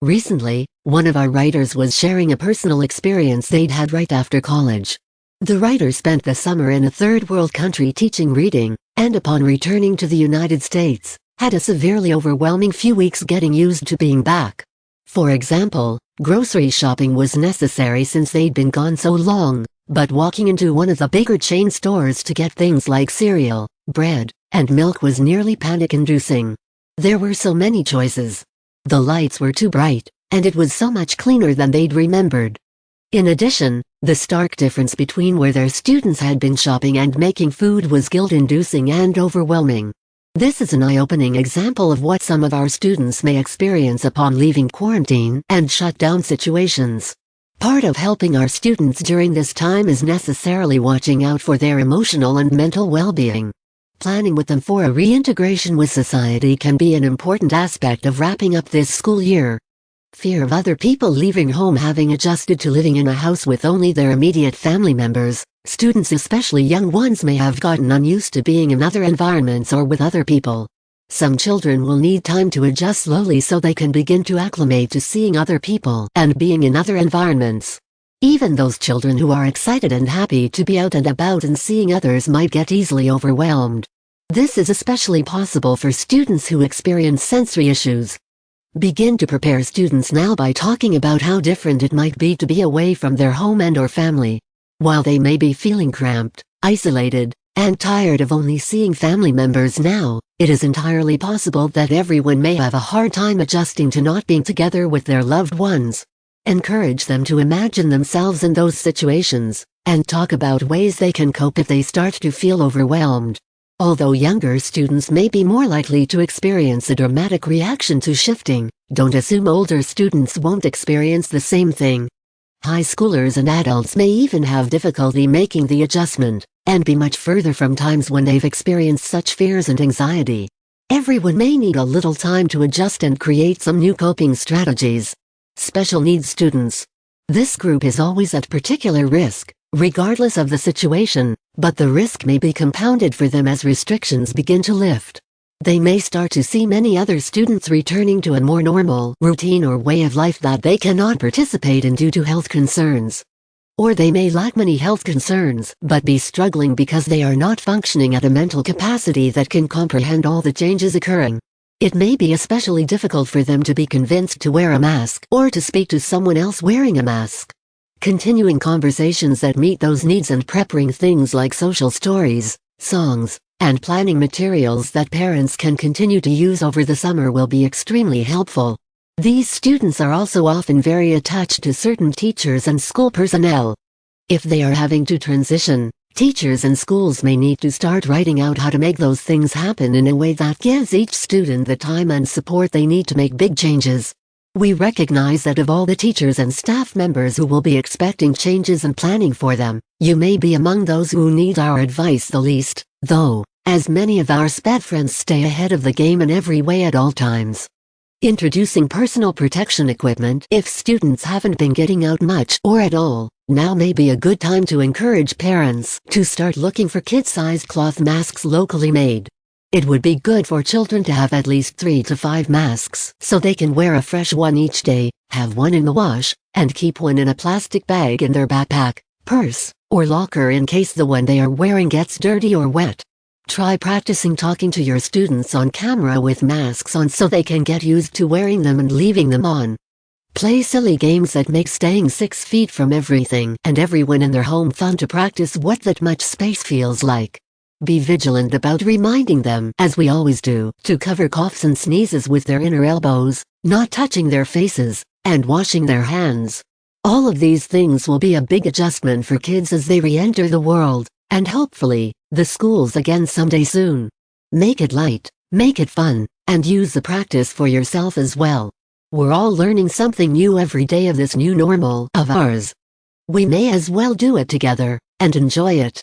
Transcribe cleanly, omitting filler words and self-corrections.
Recently, one of our writers was sharing a personal experience they'd had right after college. The writer spent the summer in a third-world country teaching reading, and upon returning to the United States, had a severely overwhelming few weeks getting used to being back. For example, grocery shopping was necessary since they'd been gone so long, but walking into one of the bigger chain stores to get things like cereal, bread, and milk was nearly panic-inducing. There were so many choices. The lights were too bright, and it was so much cleaner than they'd remembered. In addition, the stark difference between where their students had been shopping and making food was guilt-inducing and overwhelming. This is an eye-opening example of what some of our students may experience upon leaving quarantine and shut-down situations. Part of helping our students during this time is necessarily watching out for their emotional and mental well-being. Planning with them for a reintegration with society can be an important aspect of wrapping up this school year. Fear of other people leaving home. Having adjusted to living in a house with only their immediate family members, students, especially young ones, may have gotten unused to being in other environments or with other people. Some children will need time to adjust slowly so they can begin to acclimate to seeing other people and being in other environments. Even those children who are excited and happy to be out and about and seeing others might get easily overwhelmed. This is especially possible for students who experience sensory issues. Begin to prepare students now by talking about how different it might be to be away from their home and/or family. While they may be feeling cramped, isolated, and tired of only seeing family members now, it is entirely possible that everyone may have a hard time adjusting to not being together with their loved ones. Encourage them to imagine themselves in those situations, and talk about ways they can cope if they start to feel overwhelmed. Although younger students may be more likely to experience a dramatic reaction to shifting, don't assume older students won't experience the same thing. High schoolers and adults may even have difficulty making the adjustment, and be much further from times when they've experienced such fears and anxiety. Everyone may need a little time to adjust and create some new coping strategies. Special needs students. This group is always at particular risk, regardless of the situation, but the risk may be compounded for them as restrictions begin to lift. They may start to see many other students returning to a more normal routine or way of life that they cannot participate in due to health concerns. Or they may lack many health concerns but be struggling because they are not functioning at a mental capacity that can comprehend all the changes occurring. It may be especially difficult for them to be convinced to wear a mask or to speak to someone else wearing a mask. Continuing conversations that meet those needs and preparing things like social stories, songs, and planning materials that parents can continue to use over the summer will be extremely helpful. These students are also often very attached to certain teachers and school personnel. If they are having to transition, teachers and schools may need to start writing out how to make those things happen in a way that gives each student the time and support they need to make big changes. We recognize that of all the teachers and staff members who will be expecting changes and planning for them, you may be among those who need our advice the least, though, as many of our SPED friends stay ahead of the game in every way at all times. Introducing personal protection equipment. If students haven't been getting out much or at all, now may be a good time to encourage parents to start looking for kid-sized cloth masks locally made. It would be good for children to have at least 3 to 5 masks so they can wear a fresh one each day, have one in the wash, and keep one in a plastic bag in their backpack, purse, or locker in case the one they are wearing gets dirty or wet. Try practicing talking to your students on camera with masks on so they can get used to wearing them and leaving them on. Play silly games that make staying 6 feet from everything and everyone in their home fun to practice what that much space feels like. Be vigilant about reminding them, as we always do, to cover coughs and sneezes with their inner elbows, not touching their faces, and washing their hands. All of these things will be a big adjustment for kids as they re-enter the world, and hopefully, the schools again someday soon. Make it light, make it fun, and use the practice for yourself as well. We're all learning something new every day of this new normal of ours. We may as well do it together, and enjoy it.